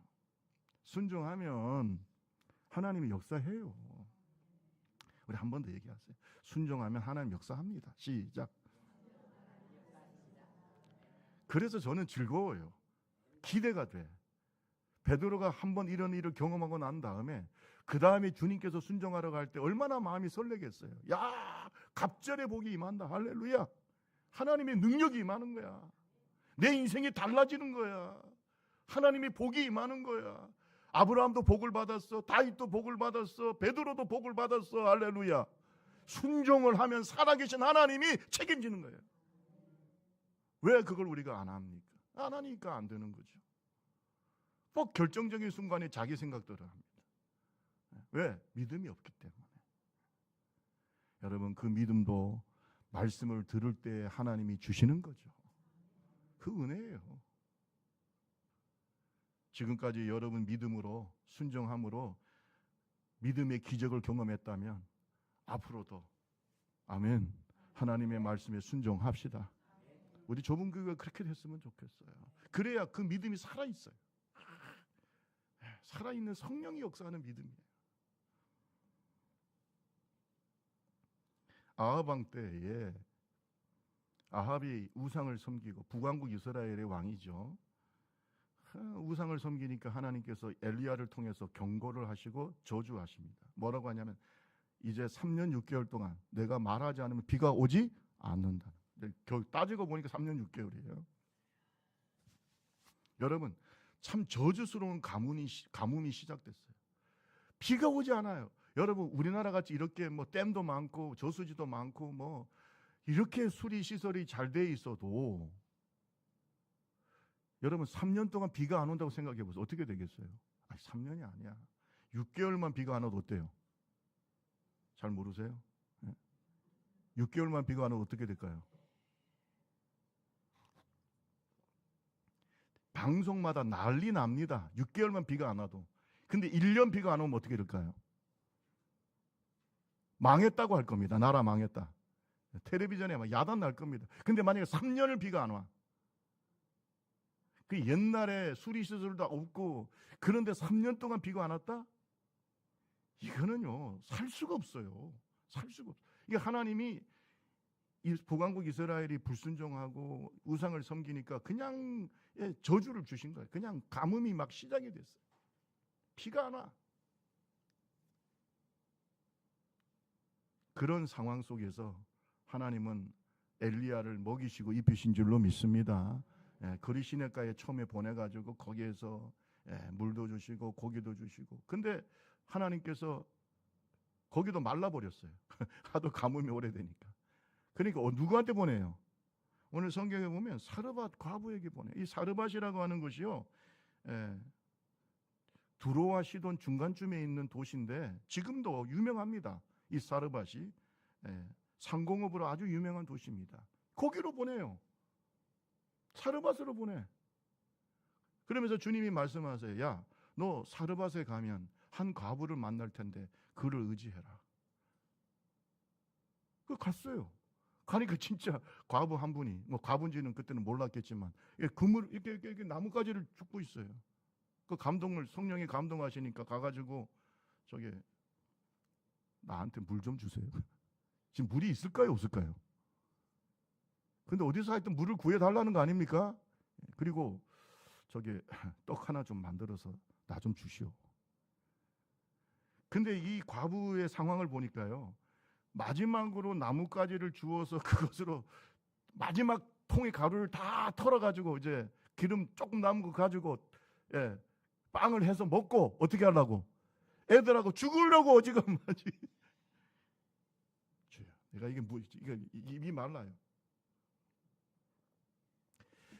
순종하면 하나님이 역사해요. 우리 한 번 더 얘기하세요. 순종하면 하나님 역사합니다. 시작. 그래서 저는 즐거워요. 기대가 돼. 베드로가 한번 이런 일을 경험하고 난 다음에 그 다음에 주님께서 순종하러 갈 때 얼마나 마음이 설레겠어요. 야, 갑절의 복이 임한다. 할렐루야. 하나님의 능력이 임하는 거야. 내 인생이 달라지는 거야. 하나님의 복이 임하는 거야. 아브라함도 복을 받았어. 다윗도 복을 받았어. 베드로도 복을 받았어. 할렐루야. 순종을 하면 살아계신 하나님이 책임지는 거예요. 왜 그걸 우리가 안 합니까? 안 하니까 안 되는 거죠. 꼭 결정적인 순간에 자기 생각대로 합니다. 왜? 믿음이 없기 때문에. 여러분 그 믿음도 말씀을 들을 때 하나님이 주시는 거죠. 그 은혜예요. 지금까지 여러분 믿음으로 순종함으로 믿음의 기적을 경험했다면 앞으로도 아멘 하나님의 말씀에 순종합시다. 우리 좁은 교회가 그렇게 됐으면 좋겠어요. 그래야 그 믿음이 살아있어요. 살아있는 성령이 역사하는 믿음이에요. 아합 왕 때에 아합이 우상을 섬기고 북왕국 이스라엘의 왕이죠. 우상을 섬기니까 하나님께서 엘리야를 통해서 경고를 하시고 저주하십니다. 뭐라고 하냐면 이제 3년 6개월 동안 내가 말하지 않으면 비가 오지 않는다. 따지고 보니까 3년 6개월이에요. 여러분 참 저주스러운 가뭄이 시작됐어요. 비가 오지 않아요. 여러분 우리나라 같이 이렇게 뭐 댐도 많고 저수지도 많고 뭐 이렇게 수리 시설이 잘 돼 있어도 여러분 3년 동안 비가 안 온다고 생각해 보세요. 어떻게 되겠어요? 3년이 아니야. 6개월만 비가 안 와도 어때요? 잘 모르세요? 6개월만 비가 안 와도 어떻게 될까요? 방송마다 난리 납니다. 6개월만 비가 안 와도. 근데 1년 비가 안 오면 어떻게 될까요? 망했다고 할 겁니다. 나라 망했다. 텔레비전에 막 야단 날 겁니다. 근데 만약에 3년을 비가 안 와. 그 옛날에 수리시설도 없고 그런데 3년 동안 비가 안 왔다? 이거는요 살 수가 없어요. 살 수가 없어요. 이게 하나님이 이 북왕국 이스라엘이 불순종하고 우상을 섬기니까 그냥 저주를 주신 거예요. 그냥 가뭄이 막 시작이 됐어요. 비가 안 와. 그런 상황 속에서 하나님은 엘리야를 먹이시고 입히신 줄로 믿습니다. 거리 시내가에 처음에 보내가지고 거기에서 물도 주시고 고기도 주시고 근데 하나님께서 거기도 말라버렸어요. 하도 가뭄이 오래되니까. 그러니까 누구한테 보내요? 오늘 성경에 보면 사르밧 과부에게 보내요. 이 사르밧이라고 하는 것이요 두로와 시돈 중간쯤에 있는 도시인데 지금도 유명합니다. 이 사르밧이 상공업으로 아주 유명한 도시입니다. 거기로 보내요. 사르밧으로 보내. 그러면서 주님이 말씀하세요. 야, 너 사르밧에 가면 한 과부를 만날 텐데 그를 의지해라. 그 갔어요. 가니까 진짜 과부 한 분이, 뭐 과부인지는 그때는 몰랐겠지만, 그물 이렇게 나뭇가지를 줍고 있어요. 그 감동을, 성령이 감동하시니까 가가지고 저게 나한테 물 좀 주세요. 지금 물이 있을까요, 없을까요? 근데 어디서 하여튼 물을 구해달라는 거 아닙니까? 그리고 저게 떡 하나 좀 만들어서 나 좀 주시오. 근데 이 과부의 상황을 보니까요, 마지막으로 나뭇가지를 주워서 그것으로 마지막 통의 가루를 다 털어가지고 이제 기름 조금 남은 거 가지고 빵을 해서 먹고 어떻게 하려고? 애들하고 죽으려고 지금 내가 이게 뭐 이게 입이 말라요.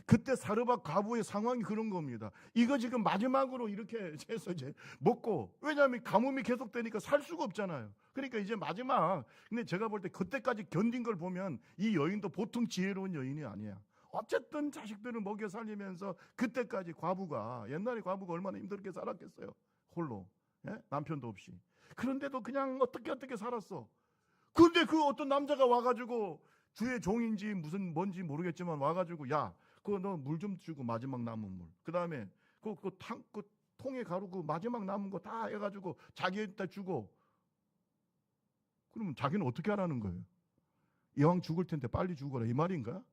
그때 사르밧 과부의 상황이 그런 겁니다. 이거 지금 마지막으로 이렇게 해서 이제 먹고, 왜냐하면 가뭄이 계속되니까 살 수가 없잖아요. 그러니까 이제 마지막, 근데 제가 볼 때 그때까지 견딘 걸 보면 이 여인도 보통 지혜로운 여인이 아니야. 어쨌든 자식들을 먹여 살리면서 그때까지 과부가, 옛날에 과부가 얼마나 힘들게 살았겠어요. 홀로, 남편도 없이. 그런데도 그냥 어떻게 살았어. 근데 그 어떤 남자가 와가지고, 주의 종인지 무슨 뭔지 모르겠지만 와가지고, 야, 그거 너 물 좀 주고, 마지막 남은 물. 그 다음에 그 통에 가루 그 마지막 남은 거 다 해가지고 자기한테 주고. 그러면 자기는 어떻게 하라는 거예요? 이왕 죽을 텐데 빨리 죽어라, 이 말인가?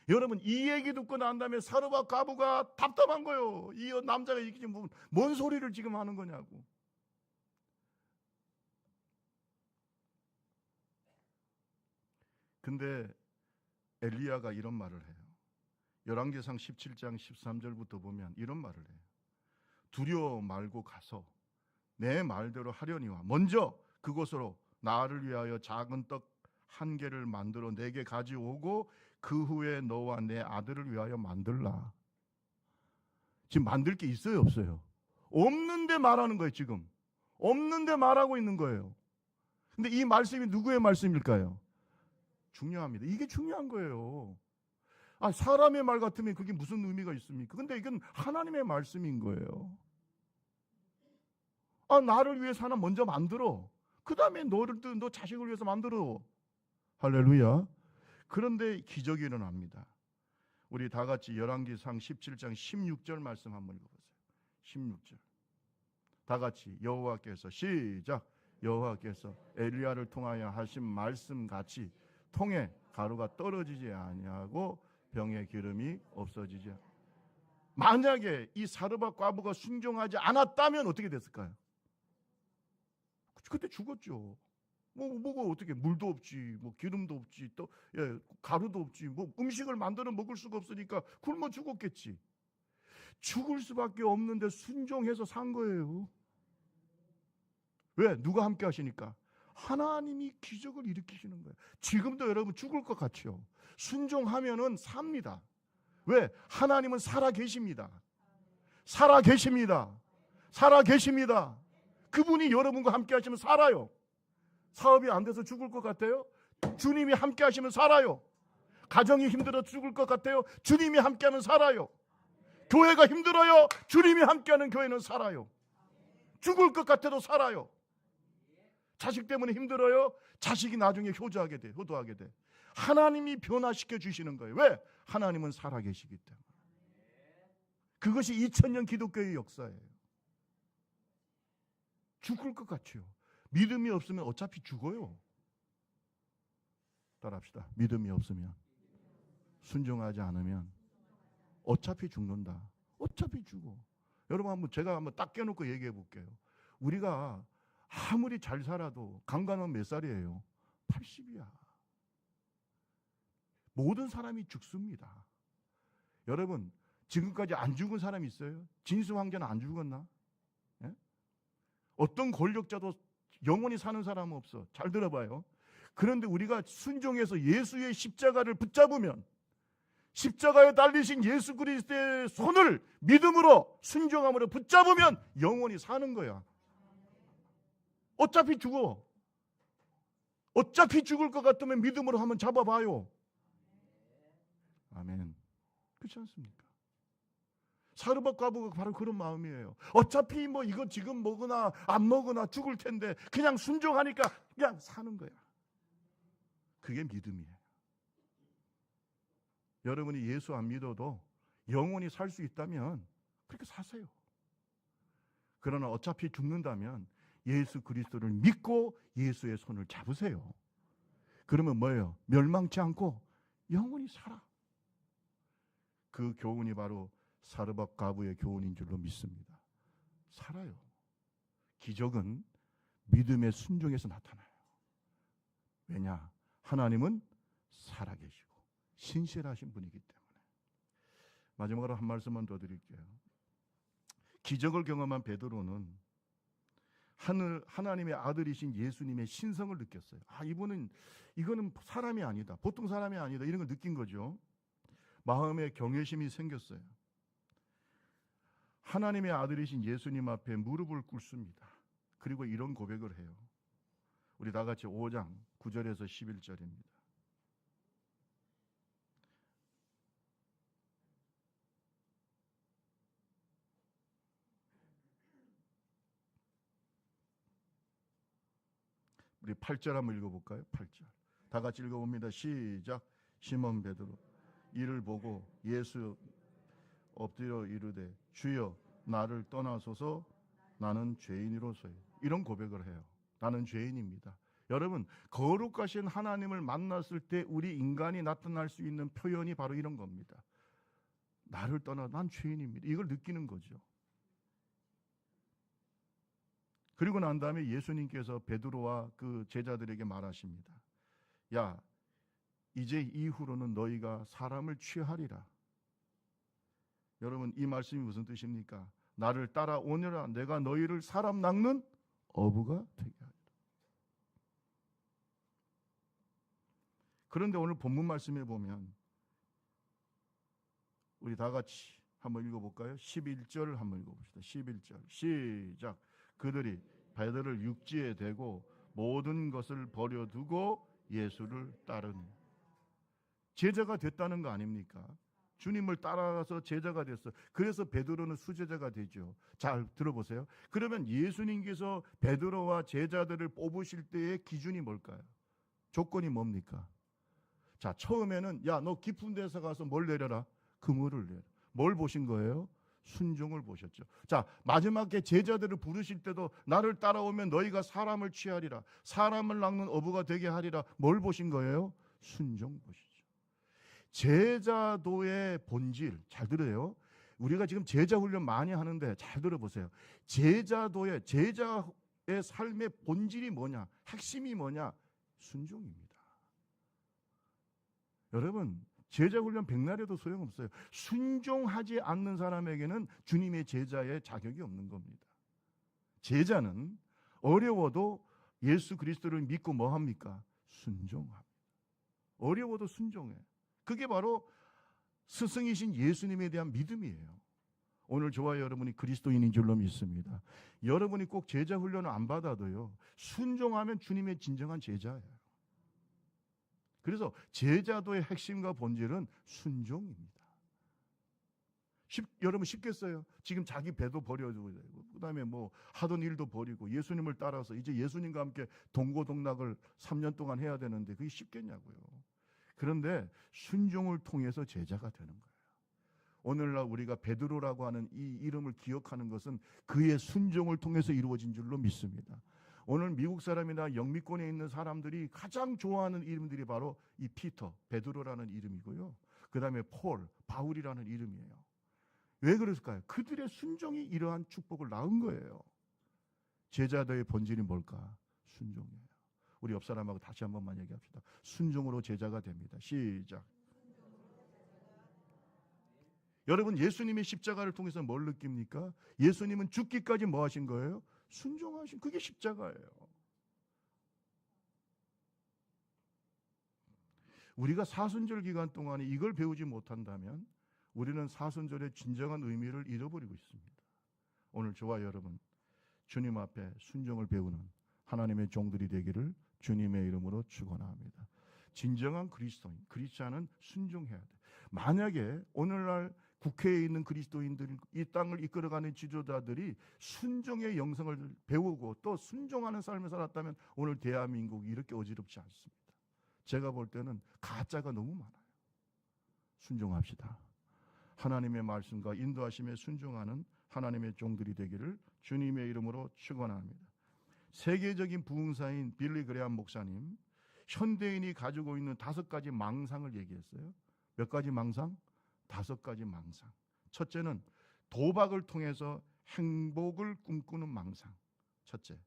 여러분, 이 얘기 듣고 난 다음에 사르밧 과부가 답답한 거예요. 이 남자가 이게 지금 뭔 소리를 지금 하는 거냐고. 근데 엘리야가 이런 말을 해요. 열왕기상 17장 13절부터 보면 이런 말을 해요. 두려워 말고 가서 내 말대로 하려니와 먼저 그곳으로 나를 위하여 작은 떡 한 개를 만들어 내게 가져오고 그 후에 너와 내 아들을 위하여 만들라. 지금 만들 게 있어요, 없어요? 없는데 말하는 거예요. 지금 없는데 말하고 있는 거예요. 근데 이 말씀이 누구의 말씀일까요? 중요합니다. 이게 중요한 거예요. 사람의 말 같으면 그게 무슨 의미가 있습니까? 근데 이건 하나님의 말씀인 거예요. 나를 위해서 하나 먼저 만들어. 그 다음에 너 자식을 위해서 만들어. 할렐루야. 그런데 기적이 일어납니다. 우리 다 같이 열왕기상 17장 16절 말씀 한번 읽어보세요. 16절. 다 같이 여호와께서 시작. 여호와께서 엘리야를 통하여 하신 말씀 같이 통에 가루가 떨어지지 아니하고 병에 기름이 없어지지. 만약에 이 사르밧 과부가 순종하지 않았다면 어떻게 됐을까요? 그때 죽었죠. 뭐가 어떻게, 물도 없지, 뭐 기름도 없지, 또 가루도 없지, 뭐 음식을 만들어 먹을 수가 없으니까 굶어 죽었겠지. 죽을 수밖에 없는데 순종해서 산 거예요. 왜? 누가 함께 하시니까? 하나님이 기적을 일으키시는 거예요. 지금도 여러분 죽을 것 같죠? 순종하면은 삽니다. 왜? 하나님은 살아 계십니다. 살아 계십니다. 살아 계십니다. 그분이 여러분과 함께 하시면 살아요. 사업이 안 돼서 죽을 것 같아요? 주님이 함께 하시면 살아요. 가정이 힘들어 죽을 것 같아요? 주님이 함께하면 살아요. 교회가 힘들어요? 주님이 함께하는 교회는 살아요. 죽을 것 같아도 살아요. 자식 때문에 힘들어요? 자식이 나중에 효도하게 돼. 하나님이 변화시켜 주시는 거예요. 왜? 하나님은 살아계시기 때문에. 그것이 2000년 기독교의 역사예요. 죽을 것 같죠. 믿음이 없으면 어차피 죽어요. 따라합시다. 믿음이 없으면, 순종하지 않으면 어차피 죽는다. 어차피 죽어. 여러분, 제가 한번 딱 깨놓고 얘기해 볼게요. 우리가 아무리 잘 살아도 강간은 몇 살이에요? 80이야. 모든 사람이 죽습니다. 여러분, 지금까지 안 죽은 사람이 있어요? 진수 황제는 안 죽었나? 예? 어떤 권력자도 영원히 사는 사람은 없어. 잘 들어봐요. 그런데 우리가 순종해서 예수의 십자가를 붙잡으면, 십자가에 달리신 예수 그리스도의 손을 믿음으로 순종함으로 붙잡으면 영원히 사는 거야. 어차피 죽어. 어차피 죽을 것 같으면 믿음으로 한번 잡아봐요. 아멘. 그렇지 않습니까? 사르밧 과부가 바로 그런 마음이에요. 어차피 뭐 이거 지금 먹으나 안 먹으나 죽을 텐데 그냥 순종하니까 그냥 사는 거야. 그게 믿음이에요. 여러분이 예수 안 믿어도 영원히 살 수 있다면 그렇게 사세요. 그러나 어차피 죽는다면 예수 그리스도를 믿고 예수의 손을 잡으세요. 그러면 뭐예요? 멸망치 않고 영원히 살아. 그 교훈이 바로 사르밧 과부의 교훈인 줄로 믿습니다. 살아요. 기적은 믿음의 순종에서 나타나요. 왜냐? 하나님은 살아계시고 신실하신 분이기 때문에. 마지막으로 한 말씀만 더 드릴게요. 기적을 경험한 베드로는 하나님의 아들이신 예수님의 신성을 느꼈어요. 이거는 사람이 아니다. 보통 사람이 아니다. 이런 걸 느낀 거죠. 마음에 경외심이 생겼어요. 하나님의 아들이신 예수님 앞에 무릎을 꿇습니다. 그리고 이런 고백을 해요. 우리 다 같이 5장 9절에서 11절입니다. 우리 8절 한번 읽어볼까요? 8절. 다 같이 읽어봅니다. 시작. 시몬 베드로 이를 보고 예수 엎드려 이르되 주여 나를 떠나소서 나는 죄인이로소요. 이런 고백을 해요. 나는 죄인입니다. 여러분, 거룩하신 하나님을 만났을 때 우리 인간이 나타날 수 있는 표현이 바로 이런 겁니다. 나를 떠나 난 죄인입니다. 이걸 느끼는 거죠. 그리고 난 다음에 예수님께서 베드로와 그 제자들에게 말하십니다. 야, 이제 이후로는 너희가 사람을 취하리라. 여러분, 이 말씀이 무슨 뜻입니까? 나를 따라오느라 내가 너희를 사람 낚는 어부가 되게 하리라. 그런데 오늘 본문 말씀에 보면 우리 다 같이 한번 읽어볼까요? 11절 한번 읽어봅시다. 11절 시작. 그들이 베드로를 육지에 대고 모든 것을 버려두고 예수를 따르니. 제자가 됐다는 거 아닙니까? 주님을 따라가서 제자가 됐어. 그래서 베드로는 수제자가 되죠. 잘 들어보세요. 그러면 예수님께서 베드로와 제자들을 뽑으실 때의 기준이 뭘까요? 조건이 뭡니까? 자, 처음에는 야, 너 깊은 데서 가서 뭘 내려라? 그물을 내라. 뭘 보신 거예요? 순종을 보셨죠. 자, 마지막에 제자들을 부르실 때도 나를 따라오면 너희가 사람을 취하리라. 사람을 낚는 어부가 되게 하리라. 뭘 보신 거예요? 순종 보시죠. 제자도의 본질, 잘 들어요. 우리가 지금 제자 훈련 많이 하는데 잘 들어보세요. 제자의 삶의 본질이 뭐냐? 핵심이 뭐냐? 순종입니다. 여러분, 제자 훈련 백날 해도 소용없어요. 순종하지 않는 사람에게는 주님의 제자의 자격이 없는 겁니다. 제자는 어려워도 예수 그리스도를 믿고 뭐 합니까? 순종합니다. 어려워도 순종해. 그게 바로 스승이신 예수님에 대한 믿음이에요. 오늘 저와 여러분이 그리스도인인 줄로 믿습니다. 여러분이 꼭 제자 훈련을 안 받아도요, 순종하면 주님의 진정한 제자예요. 그래서 제자도의 핵심과 본질은 순종입니다. 여러분 쉽겠어요? 지금 자기 배도 버려두고 그다음에 뭐 하던 일도 버리고 예수님을 따라서 이제 예수님과 함께 동고동락을 3년 동안 해야 되는데 그게 쉽겠냐고요. 그런데 순종을 통해서 제자가 되는 거예요. 오늘날 우리가 베드로라고 하는 이 이름을 기억하는 것은 그의 순종을 통해서 이루어진 줄로 믿습니다. 오늘 미국 사람이나 영미권에 있는 사람들이 가장 좋아하는 이름들이 바로 이 피터, 베드로라는 이름이고요. 그 다음에 폴, 바울이라는 이름이에요. 왜 그랬을까요? 그들의 순종이 이러한 축복을 낳은 거예요. 제자도의 본질이 뭘까? 순종이에요. 우리 옆 사람하고 다시 한 번만 얘기합시다. 순종으로 제자가 됩니다. 시작. 여러분, 예수님의 십자가를 통해서 뭘 느낍니까? 예수님은 죽기까지 뭐 하신 거예요? 순종하신, 그게 십자가예요. 우리가 사순절 기간 동안에 이걸 배우지 못한다면 우리는 사순절의 진정한 의미를 잃어버리고 있습니다. 오늘 저와 여러분, 주님 앞에 순종을 배우는 하나님의 종들이 되기를 주님의 이름으로 축원합니다. 진정한 그리스도인, 크리스찬은 순종해야 돼. 만약에 오늘날 국회에 있는 그리스도인들, 이 땅을 이끌어가는 지도자들이 순종의 영성을 배우고 또 순종하는 삶을 살았다면 오늘 대한민국이 이렇게 어지럽지 않습니다. 제가 볼 때는 가짜가 너무 많아요. 순종합시다. 하나님의 말씀과 인도하심에 순종하는 하나님의 종들이 되기를 주님의 이름으로 축원합니다. 세계적인 부흥사인 빌리 그레함 목사님, 현대인이 가지고 있는 5가지 망상을 얘기했어요. 몇 가지 망상? 5가지 망상. 첫째는 도박을 통해서 행복을 꿈꾸는 망상. 첫째,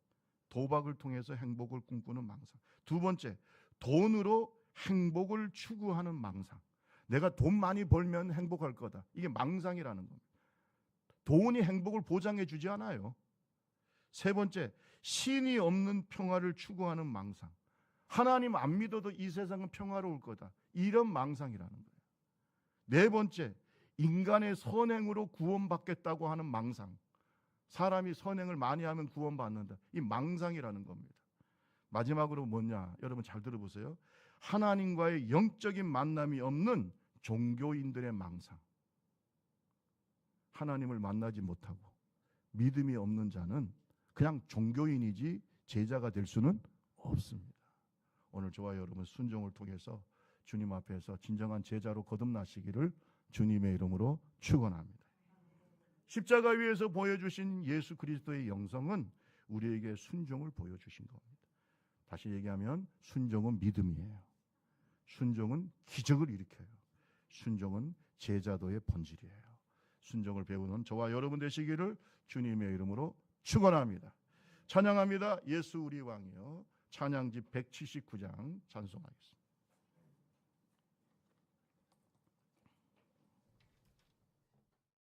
도박을 통해서 행복을 꿈꾸는 망상. 두 번째, 돈으로 행복을 추구하는 망상. 내가 돈 많이 벌면 행복할 거다. 이게 망상이라는 겁니다. 돈이 행복을 보장해 주지 않아요. 세 번째, 신이 없는 평화를 추구하는 망상. 하나님 안 믿어도 이 세상은 평화로울 거다. 이런 망상이라는 거예요. 네 번째, 인간의 선행으로 구원받겠다고 하는 망상. 사람이 선행을 많이 하면 구원받는다. 이 망상이라는 겁니다. 마지막으로 뭐냐? 여러분 잘 들어보세요. 하나님과의 영적인 만남이 없는 종교인들의 망상. 하나님을 만나지 못하고 믿음이 없는 자는 그냥 종교인이지 제자가 될 수는 없습니다. 오늘 저와 여러분 순종을 통해서 주님 앞에서 진정한 제자로 거듭나시기를 주님의 이름으로 축원합니다. 십자가 위에서 보여주신 예수 그리스도의 영성은 우리에게 순종을 보여주신 겁니다. 다시 얘기하면 순종은 믿음이에요. 순종은 기적을 일으켜요. 순종은 제자도의 본질이에요. 순종을 배우는 저와 여러분 되시기를 주님의 이름으로 축원합니다. 찬양합니다. 예수 우리 왕이여. 찬양집 179장 찬송하겠습니다.